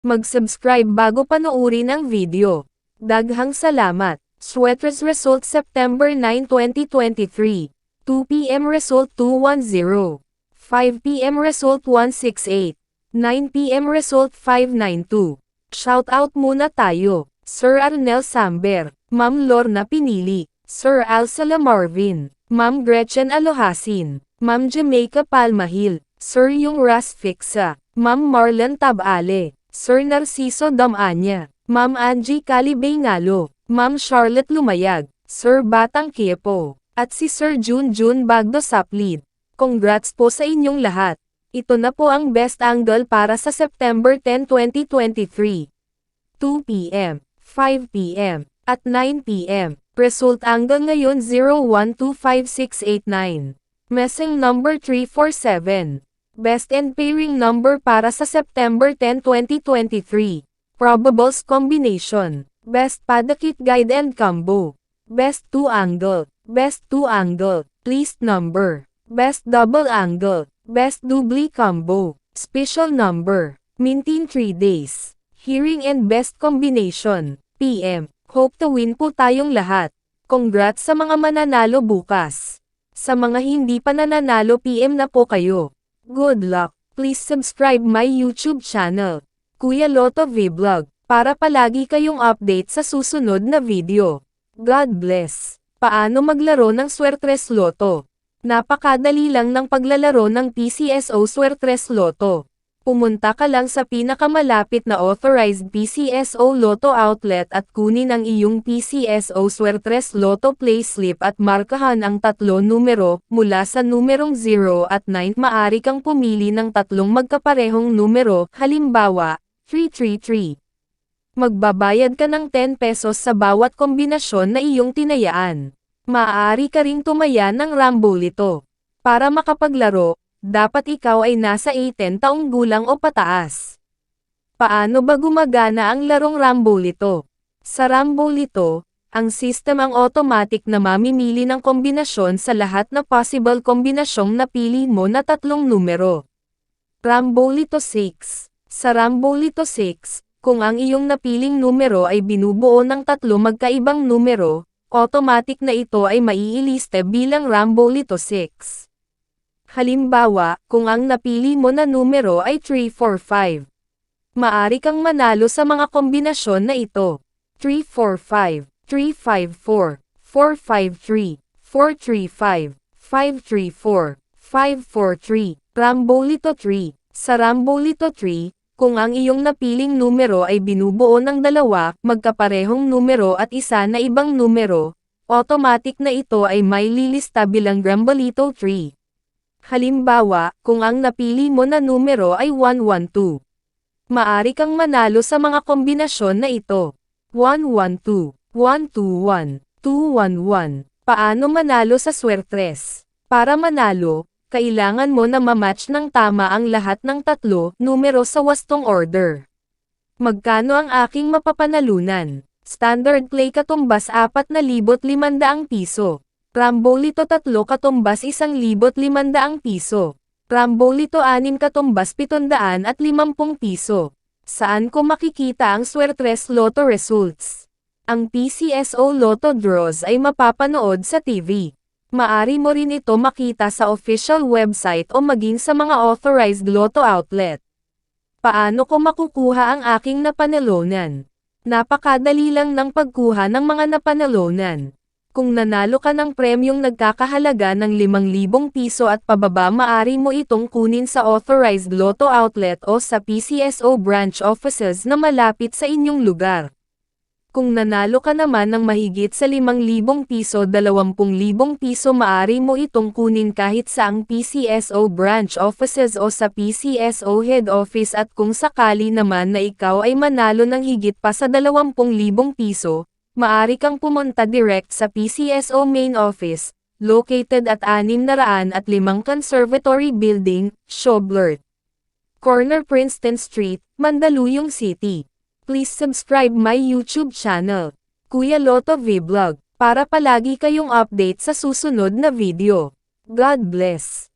Mag-subscribe bago panoorin ang video. Daghang salamat. Sweaters result September 9, 2023. 2 p.m. result 210. 5 p.m. result 168. 9 p.m. result 592. Shoutout muna tayo. Sir Arnel Samber, Ma'am Lorna Pinili, Sir Alsala Marvin, Ma'am Gretchen Alohasin, Ma'am Jamaica Palmahil, Sir Yung Ras Fixa, Ma'am Marlon Tabale, Sir Narciso Damanya, Ma'am Angie Calibay Ngalo, Ma'am Charlotte Lumayag, Sir Batang Kiepo, at si Sir Junjun Bagdo Saplid. Congrats po sa inyong lahat. Ito na po ang best angle para sa September 10, 2023. 2 p.m., 5 p.m., at 9 p.m. Result angle ngayon 01256889. Messing number 347. Best and pairing number para sa September 10, 2023. Probables combination. Best Padakit Guide and Combo. Best 2 angle. Best 2 angle. Least number. Best double angle. Best doubly combo. Special number. Mintin 3 days. Hearing and best combination. PM. Hope to win po tayong lahat. Congrats sa mga mananalo bukas. Sa mga hindi pa nananalo PM na po kayo. Good luck. Please subscribe my YouTube channel, Kuya Lotto Vlog, para palagi kayong update sa susunod na video. God bless. Paano maglaro ng Swertres Lotto? Napakadali lang ng paglalaro ng PCSO Swertres Lotto. Pumunta ka lang sa pinakamalapit na authorized PCSO Lotto outlet at kunin ang iyong PCSO Swertres Lotto payslip at markahan ang 3 numero, mula sa numerong 0 at 9. Maari kang pumili ng 3 magkaparehong numero, halimbawa, 333. Magbabayad ka ng 10 pesos sa bawat kombinasyon na iyong tinayaan. Maaari ka ring tumaya ng Rambolito. Para makapaglaro, dapat ikaw ay nasa 18 taong gulang o pataas. Paano ba gumagana ang larong Rambolito? Sa Rambolito, ang system ang automatic na mamimili ng kombinasyon sa lahat na possible kombinasyong napili mo na 3 numero. Rambolito 6. Sa Rambolito 6, kung ang iyong napiling numero ay binubuo ng 3 magkaibang numero, automatic na ito ay maiiliste bilang Rambolito 6. Halimbawa, kung ang napili mo na numero ay 345. Maari kang manalo sa mga kombinasyon na ito. 345, 354, 453, 435, 534, 543, Rambolito 3. Sa Rambolito 3, kung ang iyong napiling numero ay binubuo ng 2 magkaparehong numero at isa na ibang numero, automatic na ito ay may lilista bilang Rambolito 3. Halimbawa, kung ang napili mo na numero ay 112. Maari kang manalo sa mga kombinasyon na ito. 112, 121, 211. Paano manalo sa Swertres? Para manalo, kailangan mo na mamatch ng tama ang lahat ng 3 numero sa wastong order. Magkano ang aking mapapanalunan? Standard play katumbas 4,500 piso. Rambolito 3 katumbas 1,500 piso. Rambolito 6 katumbas 750 piso. Saan ko makikita ang Swertres Lotto results? Ang PCSO Lotto draws ay mapapanood sa TV. Maari mo rin ito makita sa official website o maging sa mga authorized Lotto outlet. Paano ko makukuha ang aking napanalunan? Napakadali lang ng pagkuha ng mga napanalunan. Kung nanalo ka ng premyong nagkakahalaga ng 5,000 piso at pababa, maari mo itong kunin sa authorized Lotto outlet o sa PCSO branch offices na malapit sa inyong lugar. Kung nanalo ka naman ng mahigit sa 5,000 piso, 20,000 piso, maari mo itong kunin kahit sa ang PCSO branch offices o sa PCSO head office, at kung sakali naman na ikaw ay manalo ng higit pa sa 20,000 piso, maari kang pumunta direct sa PCSO main office, located at 605 Conservatory Building, Shoblert, Corner Princeton Street, Mandaluyong City. Please subscribe my YouTube channel, Kuya Lotto Vlog, para palagi kayong update sa susunod na video. God bless.